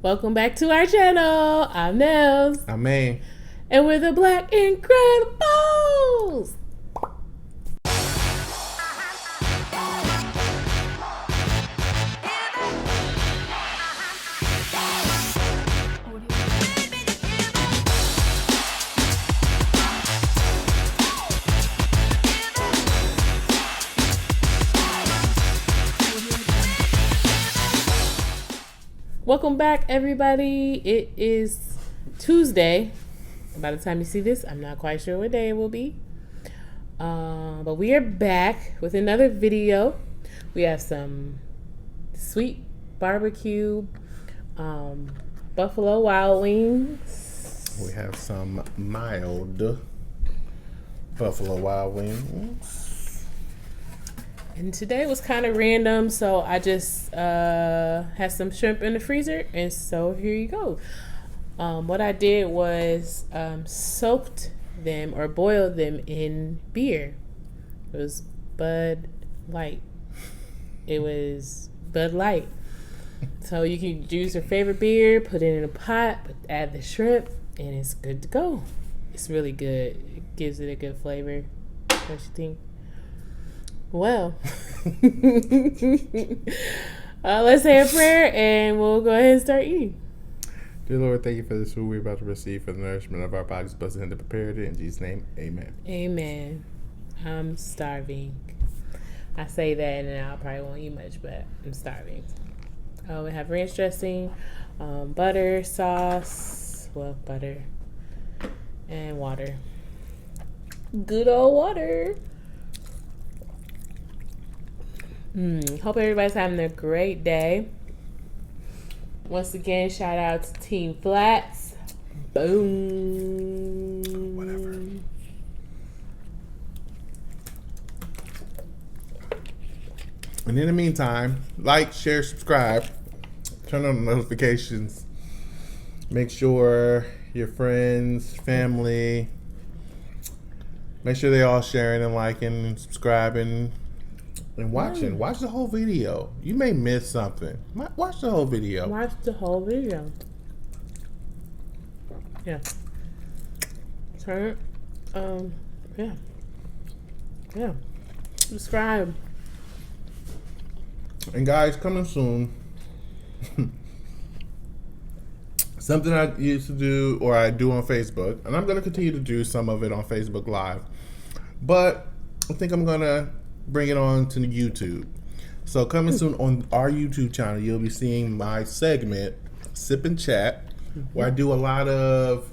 Welcome back to our channel. I'm Nels. I'm May. And we're the Black Incredibles. Welcome back, everybody. It is Tuesday. By the time you see this, I'm not quite sure what day it will be. But we are back with another video. We have some sweet barbecue Buffalo Wild Wings. We have some mild Buffalo Wild Wings. And today was kind of random, so I just had some shrimp in the freezer, and so here you go. What I did was soaked them or boiled them in beer. It was Bud Light. It was Bud Light. So you can use your favorite beer, put it in a pot, add the shrimp, and it's good to go. It's really good. It gives it a good flavor. What you think? Well, let's say a prayer and we'll go ahead and start eating. Dear Lord, thank you for this food we're about to receive for the nourishment of our bodies, blessed and prepared it. In Jesus' name, amen. Amen. I'm starving. I say that and then I probably won't eat much, but I'm starving. We have ranch dressing, butter, sauce, butter, and water. Good old water. Hope everybody's having a great day. Once again, shout out to Team Flats. Boom. Whatever. And in the meantime, like, share, subscribe, turn on the notifications. Make sure your friends, family, make sure they all sharing and liking and subscribing. And watching. Watch the whole video. You may miss something. Watch the whole video. Watch the whole video. Yeah. Turn. Yeah. Yeah. Subscribe. And guys, coming soon. Something I used to do, or I do on Facebook, and I'm going to continue to do some of it on Facebook Live. But I think I'm going to bring it on to YouTube. So coming soon on our YouTube channel, you'll be seeing my segment, Sip and Chat, where I do a lot of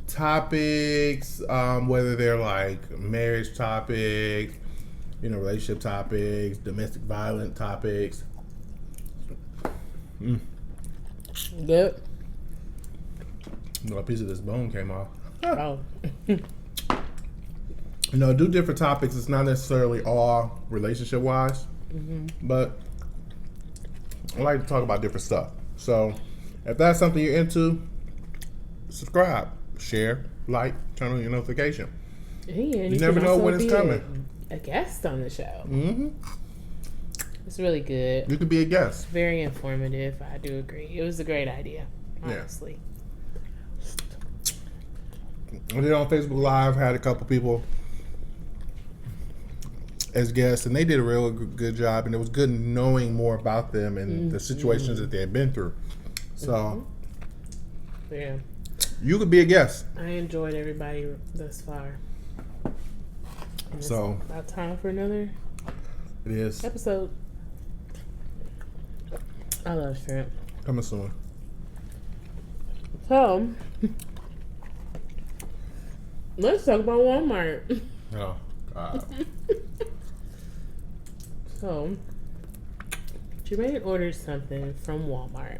topics, whether they're like marriage topics, relationship topics, domestic violence topics. Good. A piece of this bone came off. Oh. Do different topics. It's not necessarily all relationship wise, but I like to talk about different stuff. So if that's something you're into, subscribe, share, like, turn on your notification. Yeah, you never know when it's coming. A guest on the show. Mm-hmm. It's really good. You could be a guest. Very informative. I do agree. It was a great idea, honestly. I did on Facebook Live, had a couple people as guests, and they did a real good job, and it was good knowing more about them and the situations that they had been through. So, yeah, you could be a guest. I enjoyed everybody thus far. And So, it's about time for another it is episode. I love shrimp. coming soon. So, let's talk about Walmart. Oh, God. So, Jermaine ordered something from Walmart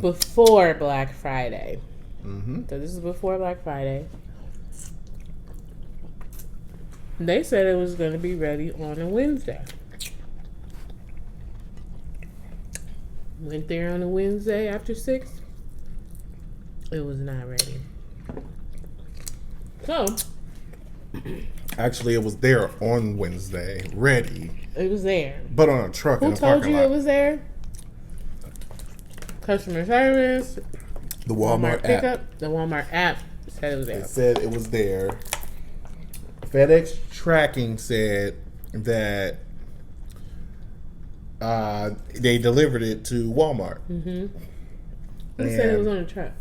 before Black Friday. So this is before Black Friday. They said it was going to be ready on a Wednesday. Went there on a Wednesday after 6. It was not ready. So, Actually, it was there on Wednesday, ready, It was there. but on a truck in Who the told parking you lot. it was there? Customer service. The Walmart app. pickup. The Walmart app said it was there. It said it was there. FedEx tracking said that they delivered it to Walmart. Mm-hmm. Who said it was on the truck?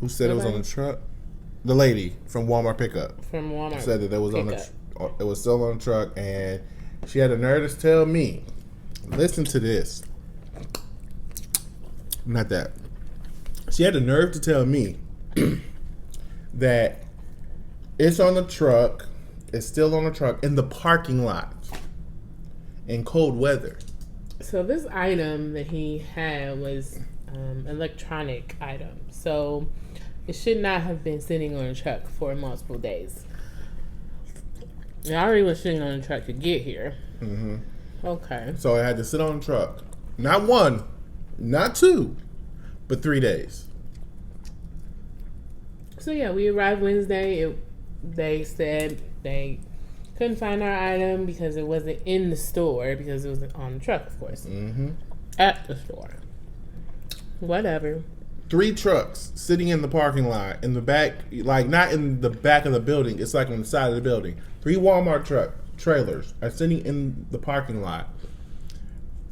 Who said it was on the truck? The lady from Walmart pickup. From Walmart said that it was it was still on the truck, and she had the nerve to tell me, listen to this. Not that. She had the nerve to tell me that it's on the truck, it's still on the truck in the parking lot in cold weather. So this item that he had was electronic item. So it should not have been sitting on a truck for multiple days. It already was sitting on the truck to get here. Mm-hmm. Okay. So it had to sit on the truck. Not one, not two, but 3 days. So yeah, we arrived Wednesday. They said they couldn't find our item because it wasn't in the store because it was on the truck, of course. Mm-hmm. At the store. Whatever. 3 trucks sitting in the parking lot in the back, like not in the back of the building. It's like on the side of the building. 3 Walmart trailers are sitting in the parking lot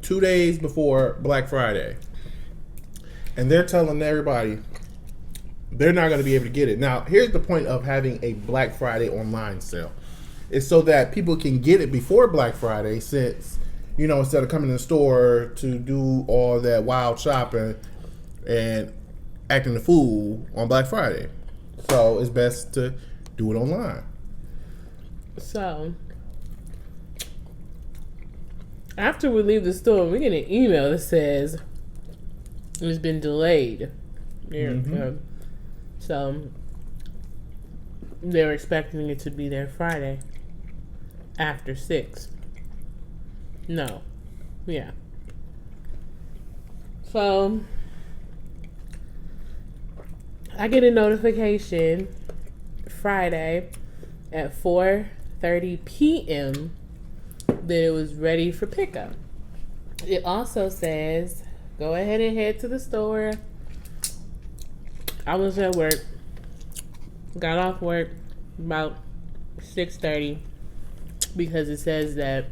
2 days before Black Friday. And they're telling everybody they're not going to be able to get it. Now, here's the point of having a Black Friday online sale. It's so that people can get it before Black Friday, since, instead of coming to the store to do all that wild shopping and acting the fool on Black Friday. So it's best to do it online. So after we leave the store, we get an email that says it's been delayed. Mm-hmm. So they're expecting it to be there Friday after 6. No. Yeah. So I get a notification Friday at 4:30 p.m. that it was ready for pickup. It also says, go ahead and head to the store. I was at work. Got off work about 6:30 because it says that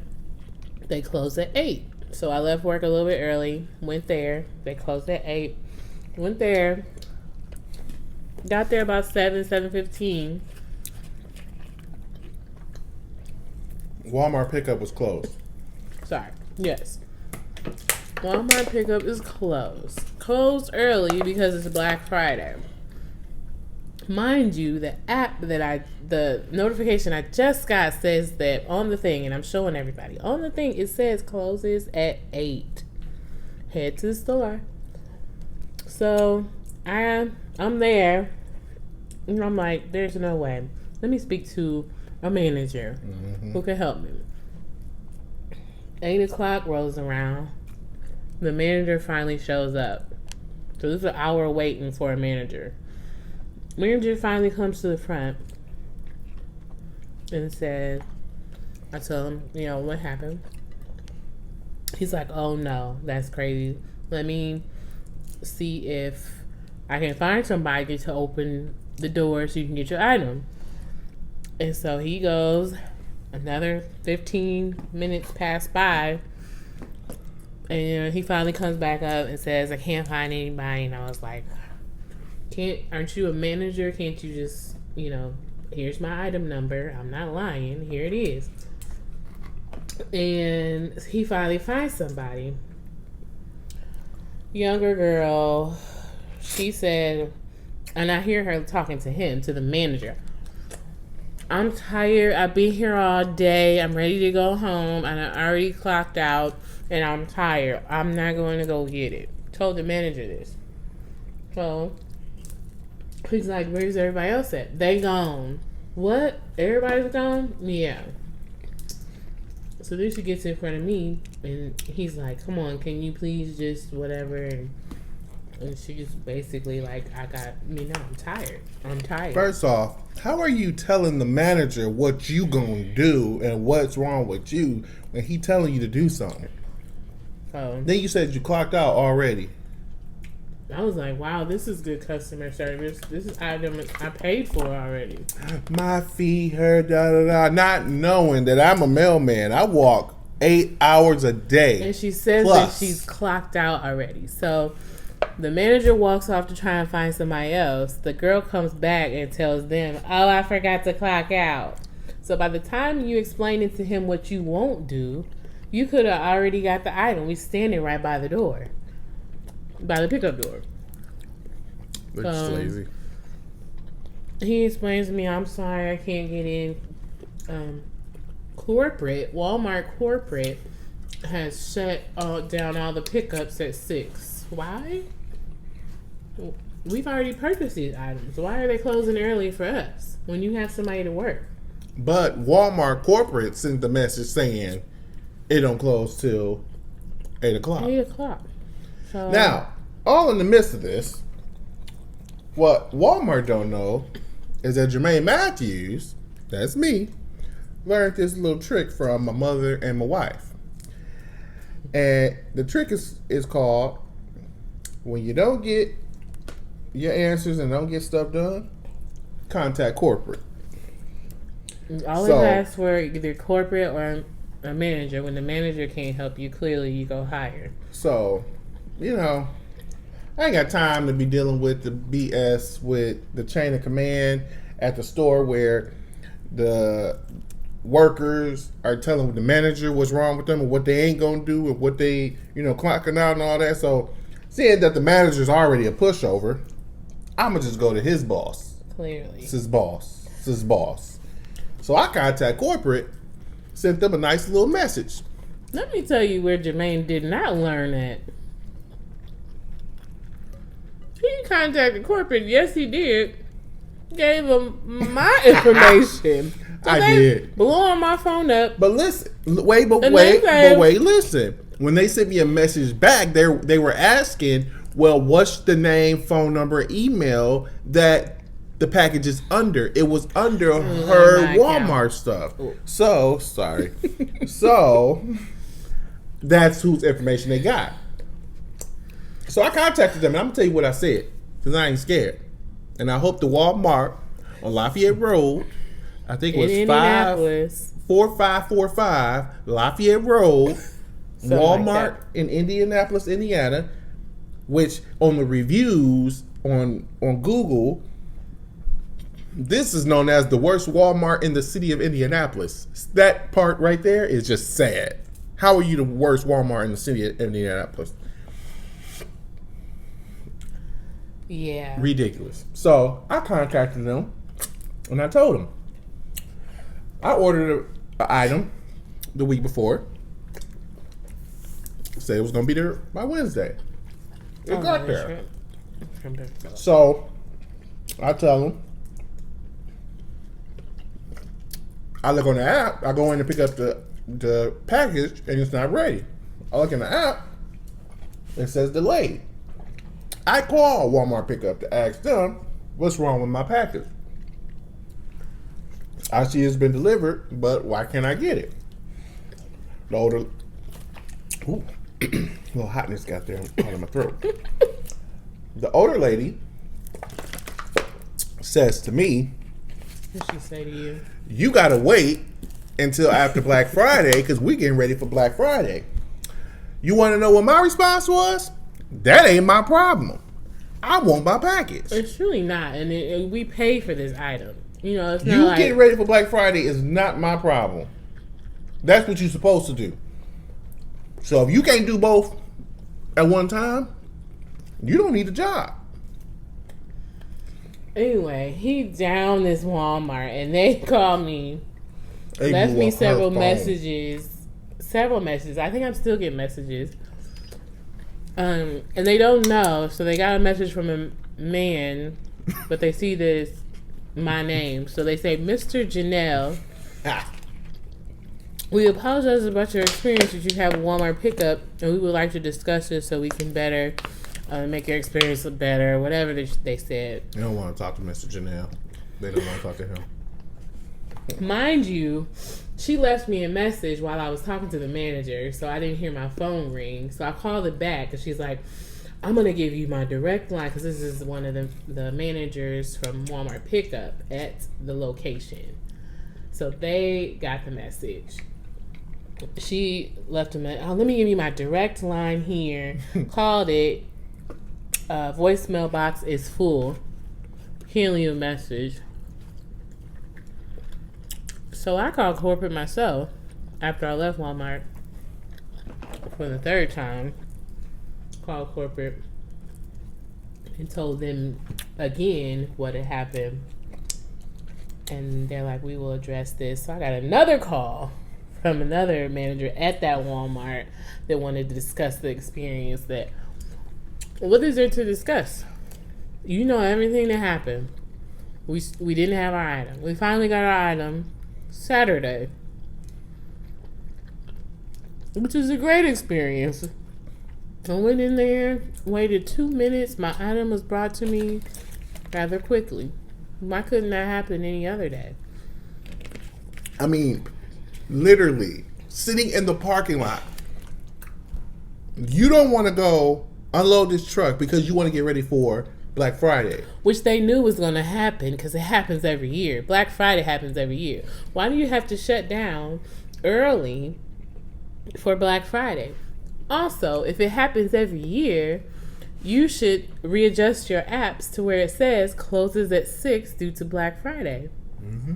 they close at 8. So I left work a little bit early, went there. They closed at 8. Went there. Got there about 7:15. Walmart pickup was closed. Sorry. Yes. Walmart pickup is closed. Closed early because it's Black Friday. Mind you, the notification I just got says that on the thing, and I'm showing everybody, on the thing it says closes at 8. Head to the store. So I'm there, and I'm like, there's no way. Let me speak to a manager who can help me. 8 o'clock rolls around. The manager finally shows up. So this is an hour waiting for a manager. Manager finally comes to the front and says, I tell him, what happened. He's like, oh no, that's crazy. Let me see if I can find somebody to open the door so you can get your item. And so he goes, another 15 minutes pass by, and he finally comes back up and says, I can't find anybody. And I was like, aren't you a manager? Can't you just, here's my item number. I'm not lying. Here it is. And he finally finds somebody. Younger girl. She said, and I hear her talking to him, to the manager. I'm tired. I've been here all day. I'm ready to go home. And I already clocked out. And I'm tired. I'm not going to go get it. Told the manager this. So he's like, where's everybody else at? They gone. What? Everybody's gone? Yeah. So then she gets in front of me. And he's like, come on, can you please just whatever. And And she's basically like, I'm tired. I'm tired. First off, how are you telling the manager what you gonna do and what's wrong with you when he telling you to do something? Then you said you clocked out already. I was like, wow, this is good customer service. This is item I paid for already. My fee, her, da da da. Not knowing that I'm a mailman. I walk 8 hours a day. And she says that she's clocked out already. So the manager walks off to try and find somebody else. The girl comes back and tells them, oh, I forgot to clock out. So by the time you explain it to him what you won't do, you could have already got the item. We standing right by the door. By the pickup door. Which is lazy. He explains to me, I'm sorry, I can't get in. Walmart corporate has shut down all the pickups at 6. Why? We've already purchased these items. Why are they closing early for us when you have somebody to work? But Walmart corporate sent the message saying it don't close till 8 o'clock. 8 o'clock. So, now, all in the midst of this, what Walmart don't know is that Jermaine Matthews, that's me, learned this little trick from my mother and my wife. And the trick is called, when you don't get your answers and don't get stuff done, contact corporate. You always ask for either corporate or a manager. When the manager can't help you, clearly you go higher. So, I ain't got time to be dealing with the BS with the chain of command at the store where the workers are telling the manager what's wrong with them and what they ain't gonna do and what they, clocking out and all that. So, seeing that the manager's already a pushover, I'm gonna just go to his boss. Clearly. It's his boss. So I contact corporate, sent them a nice little message. Let me tell you where Jermaine did not learn that. He contacted corporate. Yes, he did. Gave them my information. So I did. Blowing my phone up. But listen, wait, listen. When they sent me a message back, they were asking, well, what's the name, phone number, email that the package is under? It was under her Walmart stuff. Ooh. So, sorry. So, that's whose information they got. So I contacted them, and I'm going to tell you what I said, because I ain't scared. And I hope the Walmart on Lafayette Road, I think it was 4545 Lafayette Road, Walmart in Indianapolis, Indiana, which on the reviews on Google, this is known as the worst Walmart in the city of Indianapolis. That part right there is just sad. How are you the worst Walmart in the city of Indianapolis? Yeah. Ridiculous. So I contacted them and I told them I ordered an item the week before. Said it was going to be there by Wednesday. It got there. So I tell them, I look on the app, I go in to pick up the package and it's not ready. I look in the app, it says delayed. I call Walmart pickup to ask them what's wrong with my package. I see it's been delivered, but why can't I get it? The older, ooh, a little hotness got there on my throat. The older lady says to me, what did she say to you? You gotta wait until after Black Friday because we getting ready for Black Friday. You want to know what my response was? That ain't my problem. I want my package. It's really not, and we pay for this item. It's not you like getting ready for Black Friday is not my problem. That's what you're supposed to do. So if you can't do both at one time, you don't need a job. Anyway, he down this Walmart, and they called me, left me several messages. I think I'm still getting messages. And they don't know, so they got a message from a man, but they see this my name, so they say, Mr. Janelle, we apologize about your experience that you have a Walmart pickup, and we would like to discuss this so we can better make your experience better, whatever they said. They don't want to talk to Mr. Janelle. They don't want to talk to him. Mind you, she left me a message while I was talking to the manager, so I didn't hear my phone ring. So I called it back, and she's like, I'm going to give you my direct line, because this is one of the managers from Walmart pickup at the location. So they got the message. She left a message. Oh, let me give you my direct line here. Called it. Voicemail box is full. Can't leave a message. So I called corporate myself after I left Walmart for the third time. Called corporate and told them again what had happened. And they're like, we will address this. So I got another call from another manager at that Walmart that wanted to discuss the experience. That, what is there to discuss? You know everything that happened. We didn't have our item. We finally got our item Saturday, which is a great experience. I went in there, waited 2 minutes. My item was brought to me rather quickly. Why couldn't that happen any other day? I mean, literally, sitting in the parking lot. You don't want to go unload this truck because you want to get ready for Black Friday. Which they knew was going to happen because it happens every year. Black Friday happens every year. Why do you have to shut down early for Black Friday? Also, if it happens every year, you should readjust your apps to where it says closes at 6 due to Black Friday. Mm-hmm.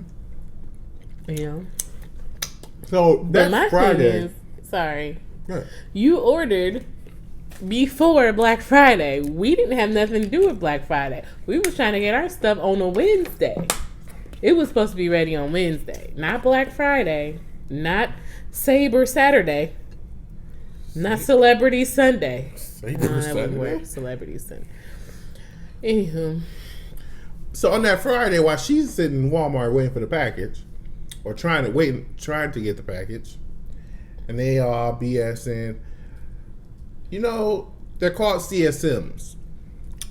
You know? So that's Friday. Sorry. Yeah. You ordered before Black Friday. We didn't have nothing to do with Black Friday. We was trying to get our stuff on a Wednesday. It was supposed to be ready on Wednesday. Not Black Friday. Not Sabre Saturday. Not Celebrity Sunday. Sabre Sunday? Celebrity Sunday. Anywho. So on that Friday, while she's sitting in Walmart waiting for the package, or trying to get the package, and they are BSing. You know, they're called CSMs.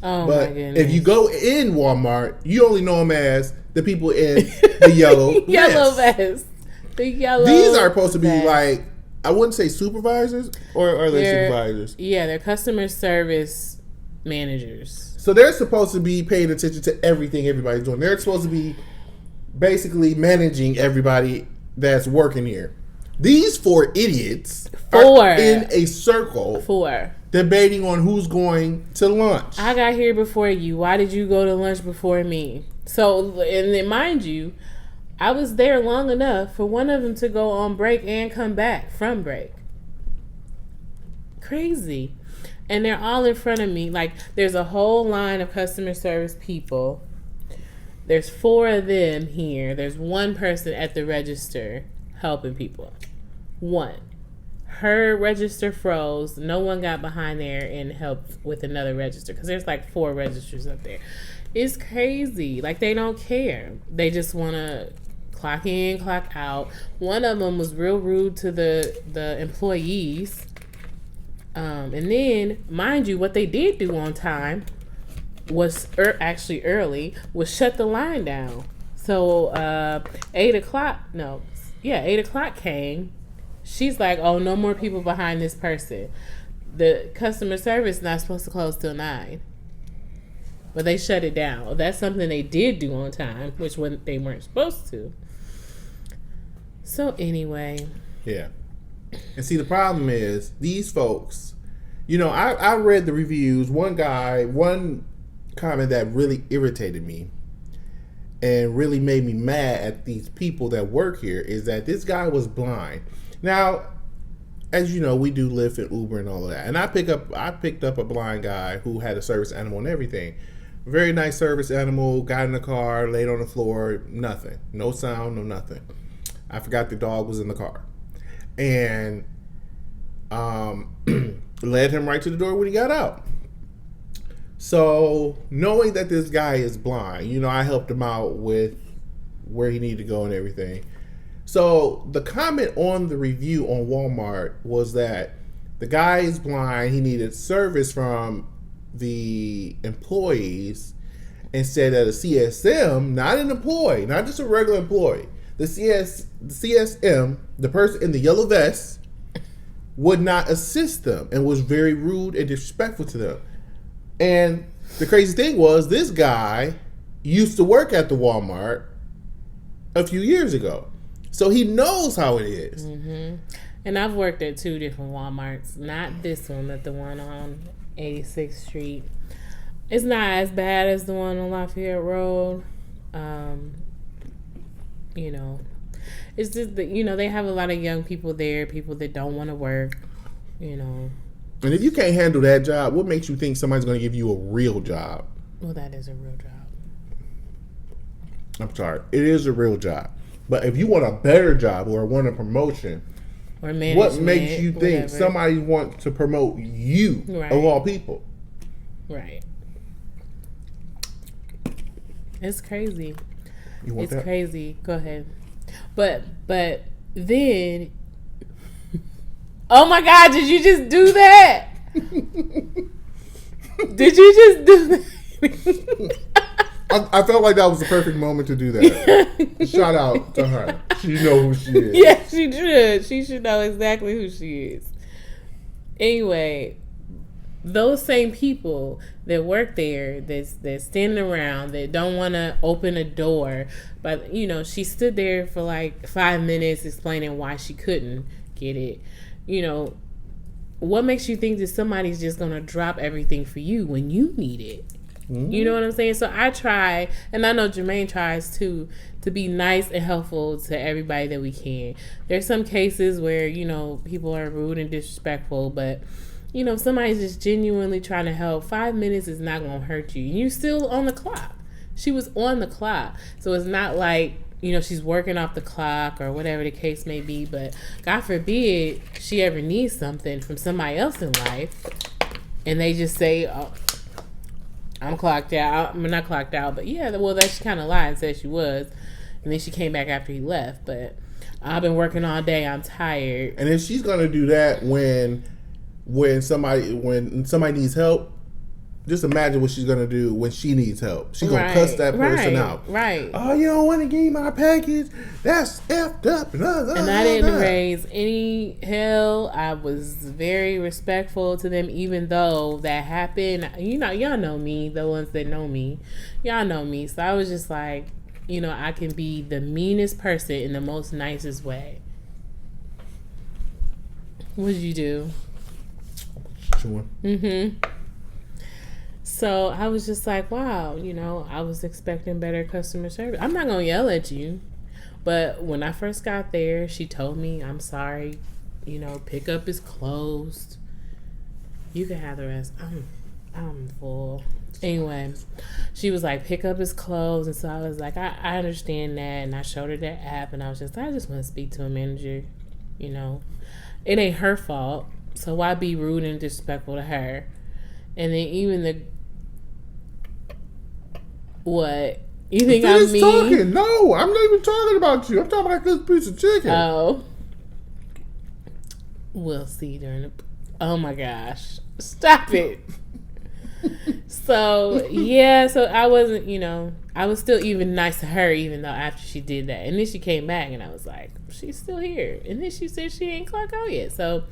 Oh, but my goodness. if you go in Walmart, you only know them as the people in the yellow yellow vest. vest. The yellow These are supposed to be vest. like, I wouldn't say supervisors, or are they supervisors? Yeah, they're customer service managers. So they're supposed to be paying attention to everything everybody's doing. They're supposed to be basically managing everybody that's working here. These four idiots are in a circle debating on who's going to lunch. I got here before you. Why did you go to lunch before me? So, and then mind you, I was there long enough for one of them to go on break and come back from break. Crazy. And they're all in front of me. Like, there's a whole line of customer service people. There's 4 of them here. There's one person at the register helping people. One. Her register froze. No one got behind there and helped with another register. Because there's like 4 registers up there. It's crazy. Like, they don't care. They just want to clock in, clock out. One of them was real rude to the employees. And then, mind you, what they did do on time was actually early, was shut the line down. So 8 o'clock came. She's like, oh, no more people behind this person. The customer service is not supposed to close till 9. But they shut it down. That's something they did do on time, which when they weren't supposed to. So anyway. Yeah. And see, the problem is, these folks, you know, I read the reviews. One comment that really irritated me and really made me mad at these people that work here is that this guy was blind. Now, as you know, we do Lyft and Uber and all of that. And I picked up a blind guy who had a service animal and everything. Very nice service animal, got in the car, laid on the floor, nothing. No sound, no nothing. I forgot the dog was in the car. And led him right to the door when he got out. So, knowing that this guy is blind, you know, I helped him out with where he needed to go and everything. So, the comment on the review on Walmart was that the guy is blind, he needed service from the employees and said that a CSM, not an employee, not just a regular employee, the CSM, the person in the yellow vest, would not assist them and was very rude and disrespectful to them. And the crazy thing was, this guy used to work at the Walmart a few years ago. So he knows how it is. Mm-hmm. And I've worked at 2 different Walmarts. Not this one, but the one on 86th Street. It's not as bad as the one on Lafayette Road. You know, it's just that, you know, they have a lot of young people there, people that don't want to work, you know. And if you can't handle that job, what makes you think somebody's going to give you a real job? Well, that is a real job. I'm sorry. It is a real job. But if you want a better job or want a promotion, or management, what makes you think whatever. somebody wants to promote you, right. of all people? Right. It's crazy. You want it's that? crazy. Go ahead. But then, oh my God, did you just do that? Did you just do that? I felt like that was the perfect moment to do that. Shout out to her. She knows who she is. Yeah, she should. She should know exactly who she is. Anyway, those same people that work there, that's standing around, that don't want to open a door, but you know, she stood there for like 5 minutes explaining why she couldn't get it. You know, what makes you think that somebody's just gonna drop everything for you when you need it? Mm-hmm. You know what I'm saying? So I try, and I know Jermaine tries too, to be nice and helpful to everybody that we can. There's some cases where, you know, people are rude and disrespectful, but you know, if somebody's just genuinely trying to help, 5 minutes is not going to hurt you. You're still on the clock. She was on the clock. So it's not like, you know, she's working off the clock or whatever the case may be. But God forbid she ever needs something from somebody else in life and they just say, oh, I'm clocked out. I'm not clocked out. But yeah, well, that she kind of lied and said she was. And then she came back after he left. But I've been working all day. I'm tired. And if she's going to do that when somebody needs help, just imagine what she's gonna do when she needs help. She's gonna cuss that person out. Right. Oh, you don't want to give me my package? That's effed up. And I didn't raise any hell. I was very respectful to them, even though that happened. You know, y'all know me. The ones that know me, y'all know me. So I was just like, you know, I can be the meanest person in the most nicest way. What did you do? Sure. Mm-hmm. So I was just like, wow, you know, I was expecting better customer service. I'm not going to yell at you. But when I first got there, she told me, I'm sorry, you know, pickup is closed. You can have the rest. I'm full. Anyway, she was like, pickup is closed. And so I was like, I understand that. And I showed her that app. And I just want to speak to a manager. You know, it ain't her fault. So why be rude and disrespectful to her? And then even what? You think I'm mean? Talking. No, I'm not even talking about you. I'm talking about this piece of chicken. Oh. We'll see during the... Oh my gosh. Stop it. So, yeah, so I wasn't, you know, I was still even nice to her even though after she did that. And then she came back and I was like, she's still here. And then she said she ain't clock out yet. So,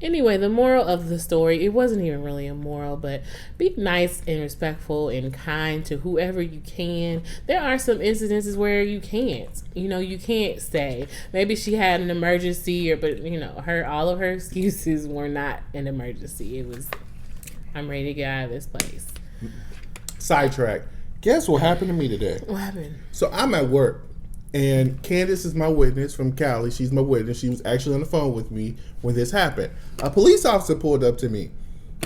anyway, the moral of the story, it wasn't even really a moral, but be nice and respectful and kind to whoever you can. There are some incidences where you can't. You know, you can't stay. Maybe she had an emergency, but, you know, all of her excuses were not an emergency. It was, I'm ready to get out of this place. Sidetrack. Guess what happened to me today? What happened? So I'm at work. And Candace is my witness from Cali. She's my witness. She was actually on the phone with me when this happened. A police officer pulled up to me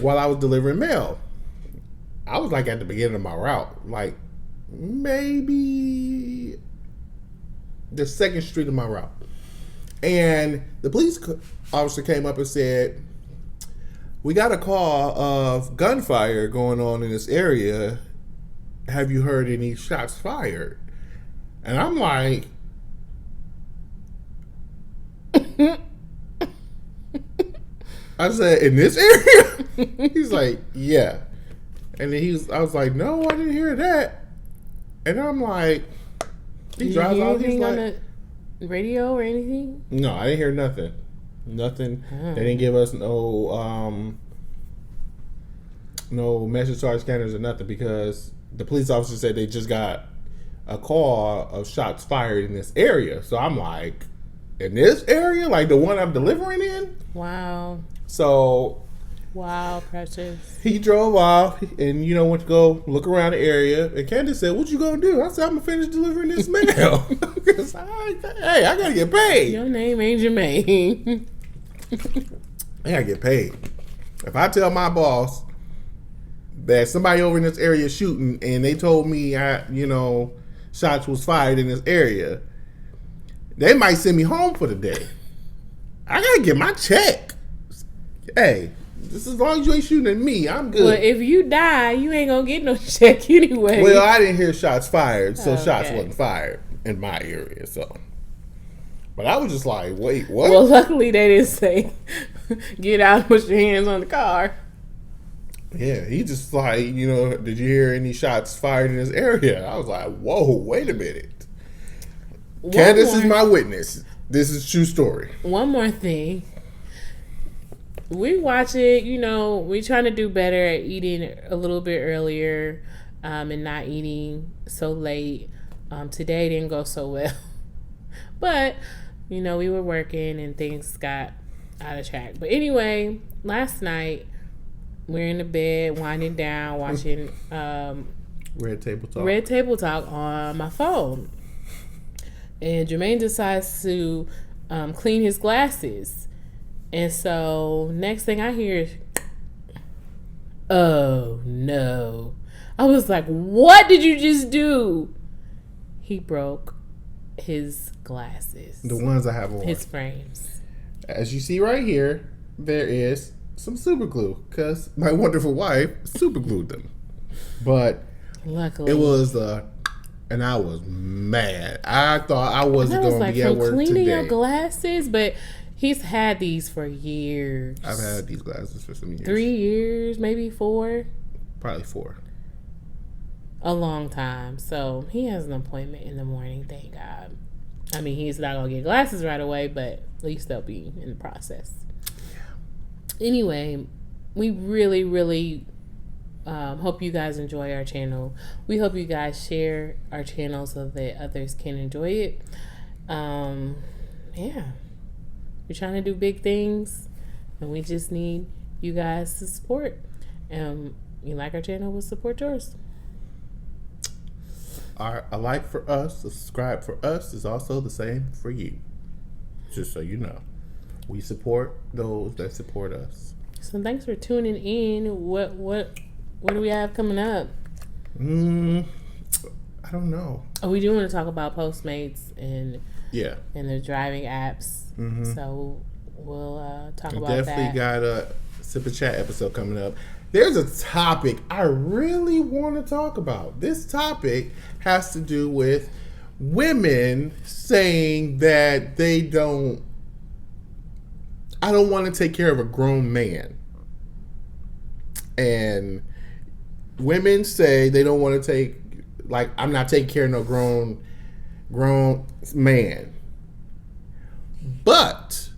while I was delivering mail. I was like at the beginning of my route, like maybe the 2nd street of my route. And the police officer came up and said, we got a call of gunfire going on in this area. Have you heard any shots fired? And I'm like, I said, in this area? He's like, yeah. And then I was like, no, I didn't hear that. And I'm like, he drives out. He's like, on the radio or anything? No, I didn't hear nothing. Nothing. They didn't give us no message to our scanners or nothing, because the police officer said they just got a call of shots fired in this area. So I'm like, in this area, like the one I'm delivering in? Wow. So, wow, Precious. He drove off and, went to go look around the area. And Candace said, what you gonna do? I said, I'm gonna finish delivering this mail. Hey, I gotta get paid. Your name ain't Jermaine. I gotta get paid. If I tell my boss that somebody over in this area is shooting and they told me, shots was fired in this area, they might send me home for the day. I gotta get my check. Hey, just as long as you ain't shooting at me, I'm good. Well, if you die, you ain't gonna get no check anyway. Well, I didn't hear shots fired, so shots wasn't fired in my area. So, but I was just like, wait, what? Well, luckily they didn't say, get out and put your hands on the car. Yeah, he just like, did you hear any shots fired in this area? I was like, whoa, wait a minute. Candace is my witness. This is a true story. One more thing. We watch it, we trying to do better at eating a little bit earlier and not eating so late. Today didn't go so well. But, we were working and things got out of track. But anyway, last night, we're in the bed, winding down, watching Red Table Talk on my phone. And Jermaine decides to clean his glasses. And so next thing I hear is, oh no. I was like, what did you just do? He broke his glasses. The ones I have on. His frames. As you see right here, there is some super glue, because my wonderful wife super glued them. But luckily it was and I was mad. I thought I wasn't going to be at work cleaning today. Your glasses, but he's had these for years. I've had these glasses for some years. 3 years, maybe 4. Probably 4. A long time. So he has an appointment in the morning, thank God. I mean, he's not going to get glasses right away, but at least they'll be in the process. Yeah. Anyway, we really, really hope you guys enjoy our channel. We hope you guys share our channel so that others can enjoy it. Yeah. We're trying to do big things, and we just need you guys to support. You like our channel, we'll support yours. A like for us, a subscribe for us is also the same for you. Just so you know. We support those that support us. So thanks for tuning in. What do we have coming up? I don't know. Oh, we do want to talk about Postmates and the driving apps. Mm-hmm. So we'll talk about that. Definitely got a Sip and Chat episode coming up. There's a topic I really want to talk about. This topic has to do with women saying that I don't want to take care of a grown man. And women say they don't want to I'm not taking care of no grown man. But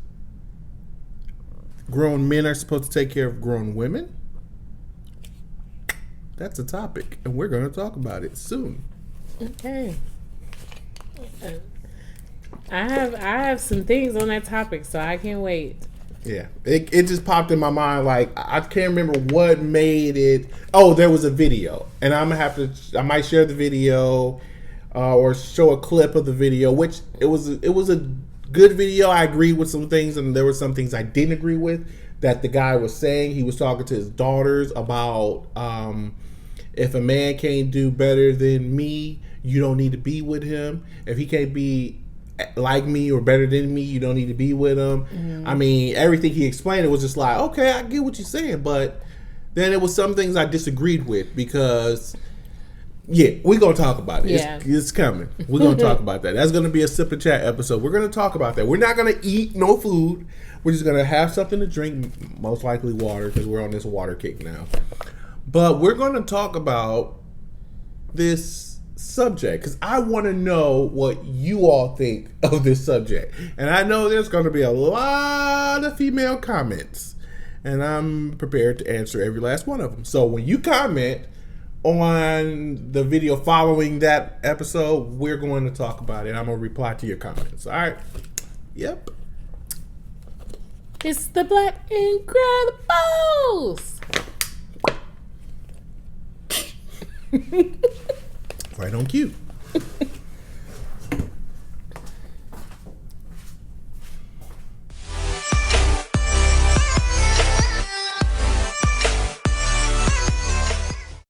grown men are supposed to take care of grown women. That's a topic, and we're going to talk about it soon. Okay. I have some things on that topic, so I can't wait. Yeah, it just popped in my mind. Like, I can't remember what made it. Oh, there was a video, and I might share the video or show a clip of the video. Which it was a good video. I agreed with some things, and there were some things I didn't agree with that the guy was saying. He was talking to his daughters about if a man can't do better than me, you don't need to be with him. If he can't be like me or better than me, you don't need to be with him. Mm-hmm. I mean, everything he explained, it was just like, okay, I get what you're saying, but then it was some things I disagreed with because, we're going to talk about it. Yeah. It's coming. We're going to talk about that. That's going to be a Sip and Chat episode. We're going to talk about that. We're not going to eat no food. We're just going to have something to drink, most likely water, because we're on this water kick now. But we're going to talk about this subject because I want to know what you all think of this subject. And I know there's going to be a lot of female comments, and I'm prepared to answer every last one of them. So when you comment on the video following that episode, we're going to talk about it. I'm going to reply to your comments. All right? Yep. It's the Black Incredibles. Right on cue.